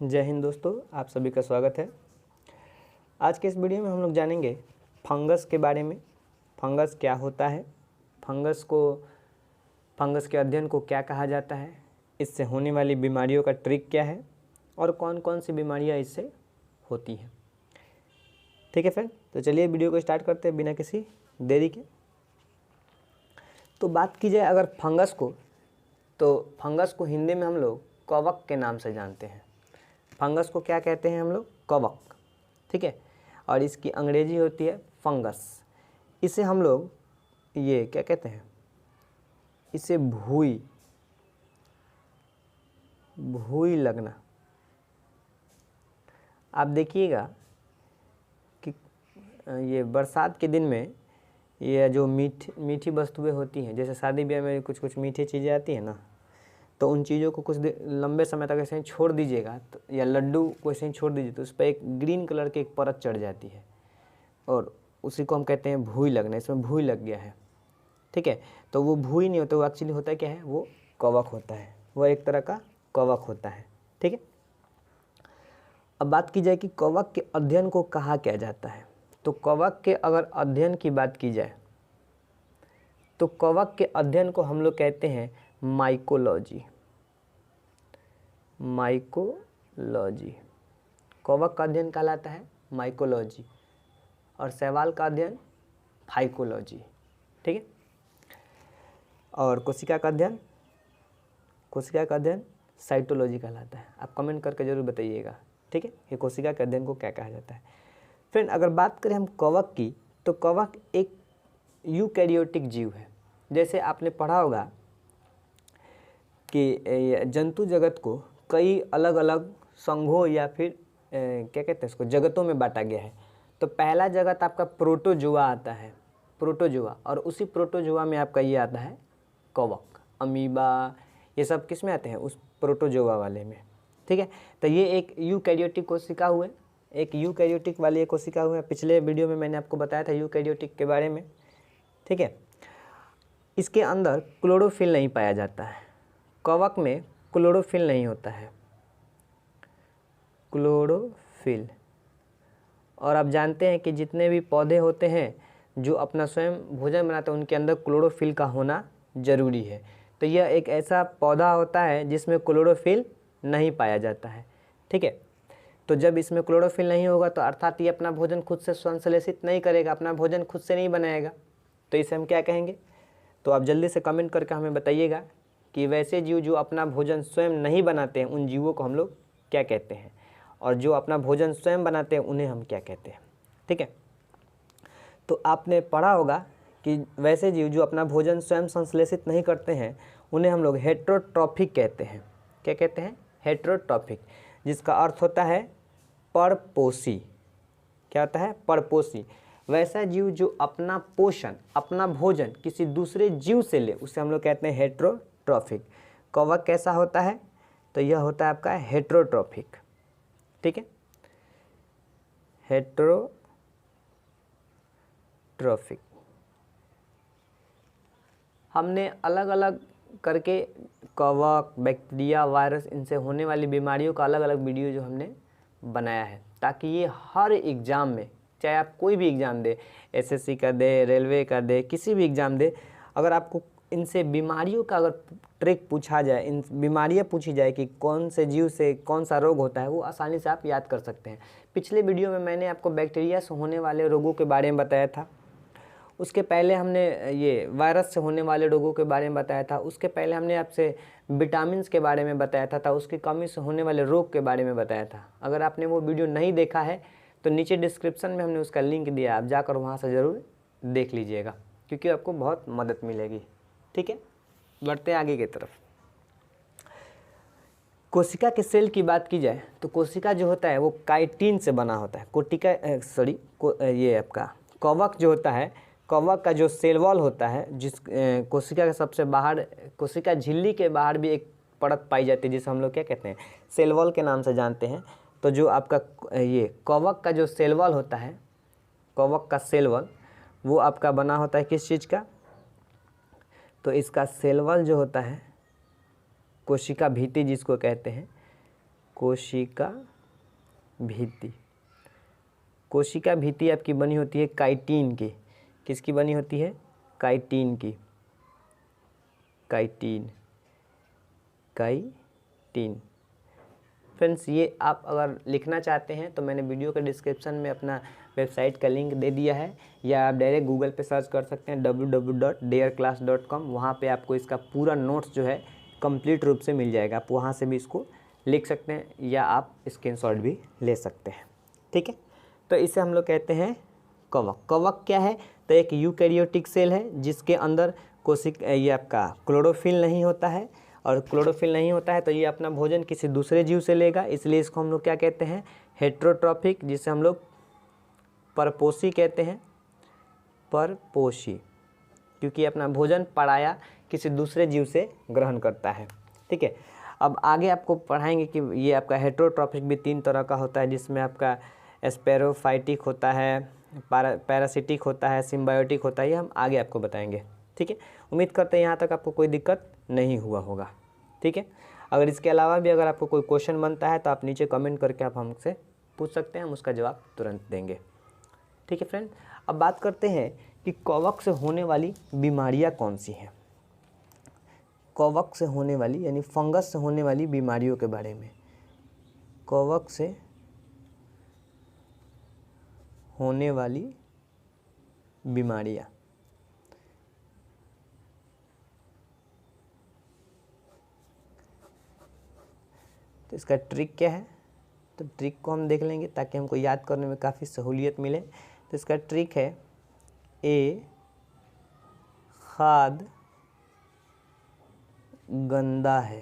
जय हिंद दोस्तों, आप सभी का स्वागत है। आज के इस वीडियो में हम लोग जानेंगे फंगस के बारे में। फंगस क्या होता है, फंगस के अध्ययन को क्या कहा जाता है, इससे होने वाली बीमारियों का ट्रिक क्या है और कौन कौन सी बीमारियां इससे होती हैं। ठीक है फ्रेंड, तो चलिए वीडियो को स्टार्ट करते हैं बिना किसी देरी के। तो बात की जाए अगर फंगस को, तो फंगस को हिंदी में हम लोग कवक के नाम से जानते हैं। फंगस को क्या कहते हैं हम लोग? कवक। ठीक है, और इसकी अंग्रेजी होती है फंगस। इसे हम लोग ये क्या कहते हैं, इसे भूई लगना। आप देखिएगा कि ये बरसात के दिन में ये जो मीठी वस्तुएं होती हैं, जैसे शादी ब्याह में कुछ मीठी चीज़ें आती हैं ना, तो उन चीज़ों को कुछ लंबे समय तक ऐसे ही छोड़ दीजिएगा, तो या लड्डू को ऐसे ही छोड़ दीजिए तो उस पर एक ग्रीन कलर की एक परत चढ़ जाती है और उसी को हम कहते हैं भूई लगना। इसमें भूई लग गया है। ठीक है, तो वो भूई नहीं होता, वो एक्चुअली होता है क्या है, वो कवक होता है। वह एक तरह का कवक होता है। ठीक है, अब बात की जाए कि कवक के अध्ययन को कहा किया जाता है। तो कवक के अगर अध्ययन की बात की जाए तो कवक के अध्ययन को हम लोग कहते हैं माइकोलॉजी। कवक का अध्ययन कहलाता है माइकोलॉजी और शैवाल का अध्ययन फाइकोलॉजी। ठीक है, और कोशिका का अध्ययन साइटोलॉजी कहलाता है। आप कमेंट करके जरूर बताइएगा, ठीक है, कि कोशिका के अध्ययन को क्या कहा जाता है। फ्रेंड, अगर बात करें हम कवक की, तो कवक एक यूकैरियोटिक जीव है। जैसे आपने पढ़ा होगा कि जंतु जगत को कई अलग अलग संघों या फिर क्या कहते हैं इसको, जगतों में बांटा गया है। तो पहला जगत आपका प्रोटोजोआ आता है, प्रोटोजोआ, और उसी प्रोटोजोआ में आपका ये आता है कवक, अमीबा, ये सब किस में आते हैं? उस प्रोटोजोआ वाले में। ठीक है, तो ये एक यूकैरियोटिक कोशिका हुए, एक यूकैरियोटिक वाली एक कोशिका हुए। पिछले वीडियो में मैंने आपको बताया था यूकैरियोटिक के बारे में। ठीक है, इसके अंदर क्लोरोफिल नहीं पाया जाता है। कवक में क्लोरोफिल नहीं होता है, क्लोरोफिल। और आप जानते हैं कि जितने भी पौधे होते हैं जो अपना स्वयं भोजन बनाते हैं, उनके अंदर क्लोरोफिल का होना जरूरी है। तो यह एक ऐसा पौधा होता है जिसमें क्लोरोफिल नहीं पाया जाता है। ठीक है, तो जब इसमें क्लोरोफिल नहीं होगा तो अर्थात ये अपना भोजन खुद से संश्लेषित नहीं करेगा, अपना भोजन खुद से नहीं बनाएगा। तो इसे हम क्या कहेंगे? तो आप जल्दी से कमेंट करके हमें बताइएगा कि वैसे जीव जो अपना भोजन स्वयं नहीं बनाते हैं, उन जीवों को हम लोग क्या कहते हैं, और जो अपना भोजन स्वयं बनाते हैं उन्हें हम क्या कहते हैं। ठीक है, तो आपने पढ़ा होगा कि वैसे जीव जो अपना भोजन स्वयं संश्लेषित नहीं करते हैं उन्हें हम लोग हेटेरोट्रॉफिक कहते हैं। क्या कहते हैं? हेटेरोट्रॉफिक, जिसका अर्थ होता है परपोषी। क्या होता है? परपोषी। वैसा जीव जो अपना पोषण, अपना भोजन किसी दूसरे जीव से ले, उसे हम लोग कहते हैं हेटेरोट्रॉफिक। कवक कैसा होता है? तो यह होता है आपका हेटेरोट्रॉफिक। ठीक है, हेटेरोट्रॉफिक। हमने अलग अलग करके कवक, बैक्टीरिया, वायरस, इनसे होने वाली बीमारियों का अलग अलग वीडियो जो हमने बनाया है, ताकि ये हर एग्ज़ाम में, चाहे आप कोई भी एग्ज़ाम दे, एसएससी का दे, रेलवे का दे, किसी भी एग्ज़ाम दे, अगर आपको इनसे बीमारियों का अगर ट्रिक पूछा जाए, इन बीमारियाँ पूछी जाए कि कौन से जीव से कौन सा रोग होता है, वो आसानी से आप याद कर सकते हैं। पिछले वीडियो में मैंने आपको बैक्टीरिया से होने वाले रोगों के बारे में बताया था। उसके पहले हमने ये वायरस से होने वाले रोगों के बारे में बताया था। उसके पहले हमने आपसे विटामिन्स के बारे में बताया था, उसकी कमी से होने वाले रोग के बारे में बताया था। अगर आपने वो वीडियो नहीं देखा है तो नीचे डिस्क्रिप्शन में हमने उसका लिंक दिया, आप जाकर वहाँ से ज़रूर देख लीजिएगा, क्योंकि आपको बहुत मदद मिलेगी। ठीक है, बढ़ते हैं आगे की तरफ। कोशिका के सेल की बात की जाए तो कोशिका जो होता है वो काइटिन से बना होता है। ये आपका कवक जो होता है, कवक का जो सेल वॉल होता है, जिस कोशिका के सबसे बाहर, कोशिका झिल्ली के बाहर भी एक परत पाई जाती है जिसे हम लोग क्या कहते हैं, सेल वॉल के नाम से जानते हैं। तो जो आपका ये कवक का जो सेल वॉल होता है, कवक का सेल वॉल, वो आपका बना होता है किस चीज़ का? तो इसका सेल वॉल जो होता है, कोशिका भित्ति जिसको कहते हैं, कोशिका भित्ति। कोशिका भित्ति आपकी बनी होती है काइटिन की। किसकी बनी होती है? काइटिन की। Chitin, chitin. फ्रेंड्स, ये आप अगर लिखना चाहते हैं तो मैंने वीडियो के डिस्क्रिप्शन में अपना वेबसाइट का लिंक दे दिया है, या आप डायरेक्ट गूगल पे सर्च कर सकते हैं www.dearclass.com। वहाँ पे आपको इसका पूरा नोट्स जो है कंप्लीट रूप से मिल जाएगा। आप वहाँ से भी इसको लिख सकते हैं या आप स्क्रीनशॉट भी ले सकते हैं। ठीक है, तो इसे हम लोग कहते हैं कवक। कवक क्या है? तो एक यूकैरियोटिक सेल है जिसके अंदर ये आपका क्लोरोफिल नहीं होता है, और क्लोरोफिल नहीं होता है तो ये अपना भोजन किसी दूसरे जीव से लेगा, इसलिए इसको हम लोग क्या कहते हैं? हेट्रोट्रॉफिक, जिसे हम लोग परपोषी कहते हैं। परपोषी, क्योंकि अपना भोजन पराया किसी दूसरे जीव से ग्रहण करता है। ठीक है, अब आगे आपको पढ़ाएंगे कि ये आपका हेट्रोट्रॉफिक भी 3 तरह का होता है, जिसमें आपका स्पेरोफाइटिक होता है, पैरासिटिक होता है, सिम्बायोटिक होता है। ये हम आगे आपको बताएंगे। ठीक है, उम्मीद करते हैं यहाँ तक आपको कोई दिक्कत नहीं हुआ होगा। ठीक है, अगर इसके अलावा भी अगर आपको कोई क्वेश्चन बनता है तो आप नीचे कमेंट करके आप हमसे पूछ सकते हैं, हम उसका जवाब तुरंत देंगे। ठीक है फ्रेंड, अब बात करते हैं कि कवक से होने वाली बीमारियां कौन सी हैं। कवक से होने वाली यानी फंगस से होने वाली बीमारियों के बारे में। कवक से होने वाली बीमारियां। तो इसका ट्रिक क्या है? तो ट्रिक को हम देख लेंगे ताकि हमको याद करने में काफ़ी सहूलियत मिले। तो इसका ट्रिक है ए, खाद गंदा है।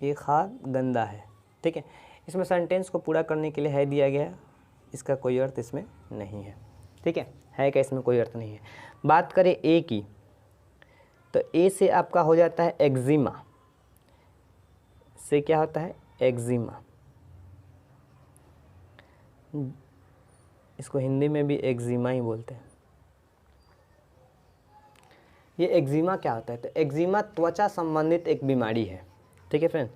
ये खाद गंदा है। ठीक है, इसमें सेंटेंस को पूरा करने के लिए है दिया गया है, इसका कोई अर्थ इसमें नहीं है। ठीक है क्या? इसमें कोई अर्थ नहीं है। बात करें ए की, तो ए से आपका हो जाता है एक्जिमा। से क्या होता है? एक्जिमा। इसको हिंदी में भी एक्जिमा ही बोलते हैं। ये एक्जिमा क्या होता है? तो एक्जिमा त्वचा संबंधित एक बीमारी है। ठीक है फ्रेंड,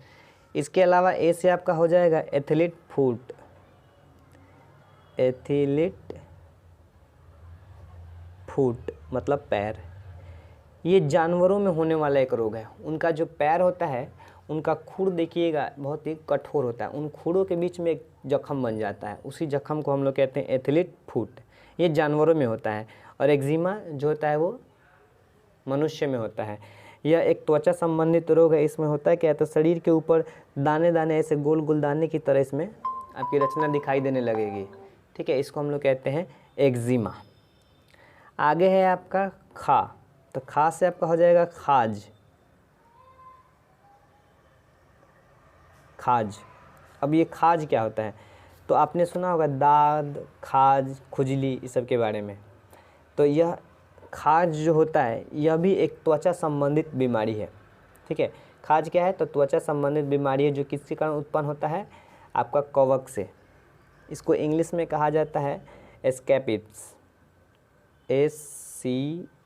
इसके अलावा ए से आपका हो जाएगा एथलीट फुट। एथलीट फुट मतलब पैर। ये जानवरों में होने वाला एक रोग है। उनका जो पैर होता है, उनका खुर देखिएगा बहुत ही कठोर होता है। उन खुरों के बीच में एक जख्म बन जाता है, उसी जख्म को हम लोग कहते हैं एथलीट फुट। ये जानवरों में होता है। और एक्जिमा जो होता है वो मनुष्य में होता है। यह एक त्वचा संबंधित रोग है। इसमें होता है क्या? तो शरीर के ऊपर दाने दाने ऐसे गोल गोल दाने की तरह इसमें आपकी रचना दिखाई देने लगेगी। ठीक है, इसको हम लोग कहते हैं एक्जिमा। आगे है आपका खा। तो खा से आपका हो जाएगा खाज। खाज। अब ये खाज क्या होता है? तो आपने सुना होगा दाद, खाज, खुजली, इस सब के बारे में। तो यह खाज जो होता है यह भी एक त्वचा संबंधित बीमारी है। ठीक है, खाज क्या है? तो त्वचा संबंधित बीमारी है जो किसके कारण उत्पन्न होता है? आपका कवक से। इसको इंग्लिश में कहा जाता है स्कैबिड्स। SCABIES,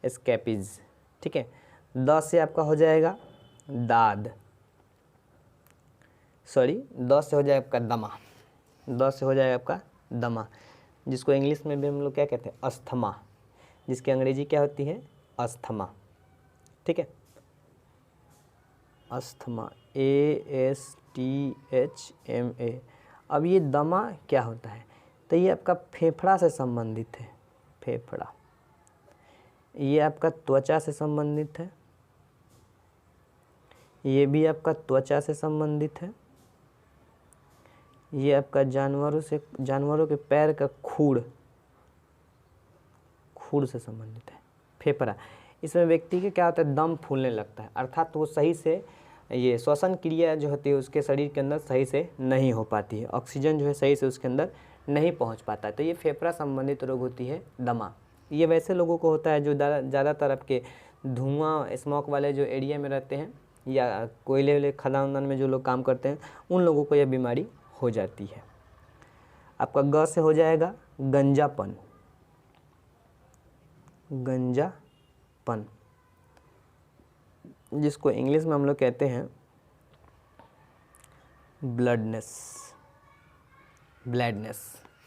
स्कैबिड्स। ठीक है, द से आपका हो जाएगा दाद। सॉरी, द से हो जाएगा आपका दमा। द से हो जाएगा आपका दमा, जिसको इंग्लिश में भी हम लोग क्या कहते हैं? अस्थमा, जिसकी अंग्रेजी क्या होती है? अस्थमा। ठीक है, अस्थमा, ASTHMA। अब ये दमा क्या होता है? तो ये आपका फेफड़ा से संबंधित है। फेफड़ा, ये आपका त्वचा से संबंधित है। ये भी आपका त्वचा से संबंधित है। ये आपका जानवरों के पैर का खूर से संबंधित है। फेफड़ा, इसमें व्यक्ति के क्या होता है? दम फूलने लगता है, अर्थात वो सही से ये श्वसन क्रिया जो होती है उसके शरीर के अंदर सही से नहीं हो पाती है। ऑक्सीजन जो है सही से उसके अंदर नहीं पहुंच पाता है। तो ये फेफड़ा संबंधित रोग होती है दमा। ये वैसे लोगों को होता है जो ज़्यादातर आपके धुआं स्मोक वाले जो एरिया में रहते हैं, या कोयले वाले खदान में जो लोग काम करते हैं, उन लोगों को यह बीमारी हो जाती है। आपका ग से हो जाएगा गंजापन। गंजापन, जिसको इंग्लिश में हम लोग कहते हैं ब्लडनेस,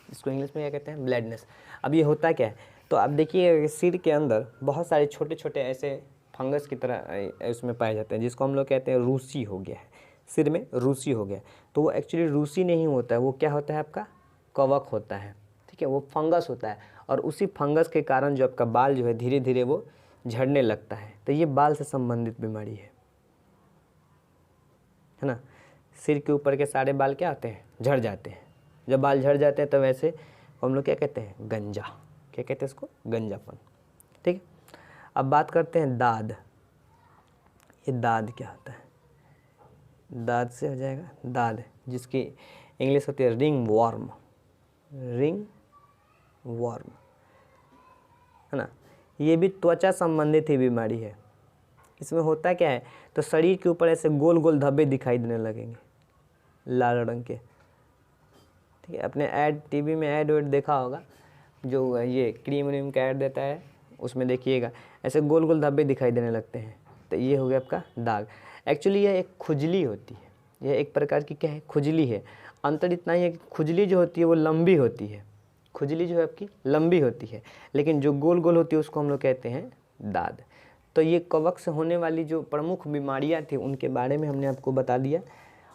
इसको इंग्लिश में क्या कहते हैं, ब्लडनेस। अब ये होता क्या है, तो आप देखिए सिर के अंदर बहुत सारे छोटे छोटे ऐसे फंगस की तरह उसमें पाए जाते हैं, जिसको हम लोग कहते हैं रूसी हो गया है, सिर में रूसी हो गया। तो वो एक्चुअली रूसी नहीं होता है, वो क्या होता है आपका कवक होता है, ठीक है, वो फंगस होता है। और उसी फंगस के कारण जो आपका बाल जो है धीरे धीरे वो झड़ने लगता है। तो ये बाल से संबंधित बीमारी है ना। सिर के ऊपर के सारे बाल क्या आते हैं, झड़ जाते हैं। जब बाल झड़ जाते हैं तो वैसे हम लोग क्या कहते हैं, गंजा, क्या कहते हैं इसको, गंजापन, ठीक है। अब बात करते हैं दाद। ये दाद क्या होता है, दाद से हो जाएगा दाद, जिसकी इंग्लिश होती है रिंग वॉर्म, है ना। ये भी त्वचा संबंधित ही बीमारी है। इसमें होता क्या है, तो शरीर के ऊपर ऐसे गोल गोल धब्बे दिखाई देने लगेंगे लाल रंग के, ठीक है। अपने ऐड टीवी में ऐड वेड देखा होगा, जो ये क्रीम व्रीम का ऐड देता है, उसमें देखिएगा ऐसे गोल गोल धब्बे दिखाई देने लगते हैं। तो ये हो गया आपका दाग। एक्चुअली यह एक खुजली होती है, यह एक प्रकार की क्या है, खुजली है। अंतर इतना ही है कि खुजली जो होती है वो लंबी होती है, खुजली जो है आपकी लंबी होती है, लेकिन जो गोल गोल होती है उसको हम लोग कहते हैं दाद। तो ये कवक से होने वाली जो प्रमुख बीमारियां थी उनके बारे में हमने आपको बता दिया,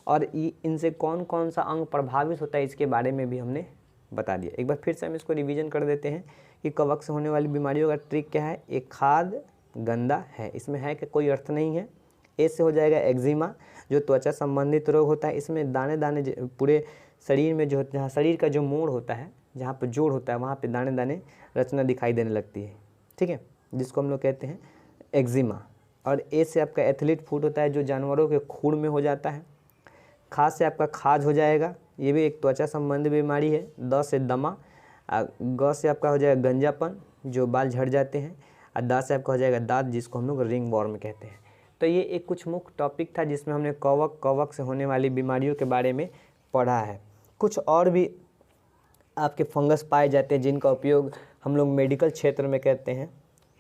और इनसे कौन कौन सा अंग प्रभावित होता है इसके बारे में भी हमने बता दिया। एक बार फिर से हम इसको रिवीजन कर देते हैं कि कवक से होने वाली बीमारियों का ट्रिक क्या है। एक खाद गंदा है, इसमें है कि कोई अर्थ नहीं है। ए से हो जाएगा एक्जिमा, जो त्वचा संबंधित रोग होता है। इसमें दाने दाने पूरे शरीर में जो जहाँ शरीर का जो मोड़ होता है, जहाँ पर जोड़ होता है, वहाँ पे दाने दाने रचना दिखाई देने लगती है, ठीक है, जिसको हम लोग कहते हैं एक्जिमा। और ए से आपका एथलीट फुट होता है, जो जानवरों के खूर में हो जाता है। खाज से आपका खाज हो जाएगा, ये भी एक त्वचा संबंधी बीमारी है। द से दमा, ग से आपका हो जाएगा गंजापन, जो बाल झड़ जाते हैं। और दा से आपका हो जाएगा दांत, जिसको हम लोग रिंग वॉर्म कहते हैं। तो ये एक कुछ मुख्य टॉपिक था जिसमें हमने कवक से होने वाली बीमारियों के बारे में पढ़ा है। कुछ और भी आपके फंगस पाए जाते हैं जिनका उपयोग हम लोग मेडिकल क्षेत्र में करते हैं,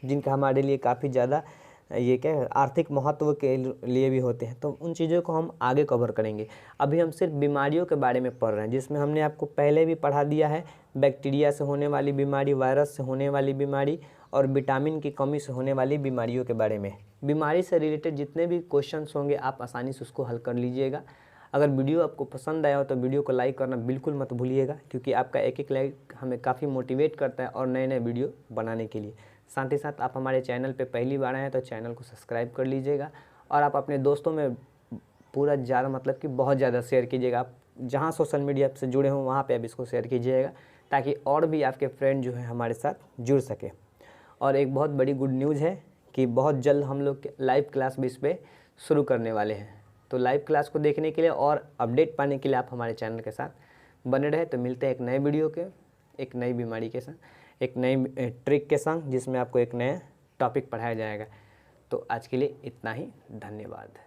जिनका हमारे लिए काफ़ी ज़्यादा ये क्या है आर्थिक महत्व के लिए भी होते हैं। तो उन चीज़ों को हम आगे कवर करेंगे। अभी हम सिर्फ बीमारियों के बारे में पढ़ रहे हैं, जिसमें हमने आपको पहले भी पढ़ा दिया है बैक्टीरिया से होने वाली बीमारी, वायरस से होने वाली बीमारी और विटामिन की कमी से होने वाली बीमारियों के बारे में। बीमारी से रिलेटेड जितने भी क्वेश्चंस होंगे आप आसानी से उसको हल कर लीजिएगा। अगर वीडियो आपको पसंद आया हो तो वीडियो को लाइक करना बिल्कुल मत भूलिएगा, क्योंकि आपका एक एक लाइक हमें काफ़ी मोटिवेट करता है और नए नए वीडियो बनाने के लिए। साथ ही साथ आप हमारे चैनल पे पहली बार आए हैं तो चैनल को सब्सक्राइब कर लीजिएगा, और आप अपने दोस्तों में पूरा ज़्यादा मतलब कि बहुत ज़्यादा शेयर कीजिएगा। आप जहाँ सोशल मीडिया से जुड़े हों वहाँ पे आप इसको शेयर कीजिएगा, ताकि और भी आपके फ्रेंड जो है हमारे साथ जुड़ सके। और एक बहुत बड़ी गुड न्यूज़ है कि बहुत जल्द हम लोग लाइव क्लास भी इस पर शुरू करने वाले हैं। तो लाइव क्लास को देखने के लिए और अपडेट पाने के लिए आप हमारे चैनल के साथ बने रहे। तो मिलते हैं एक नए वीडियो के, एक नई बीमारी के साथ, एक नई ट्रिक के संग, जिसमें आपको एक नया टॉपिक पढ़ाया जाएगा। तो आज के लिए इतना ही, धन्यवाद।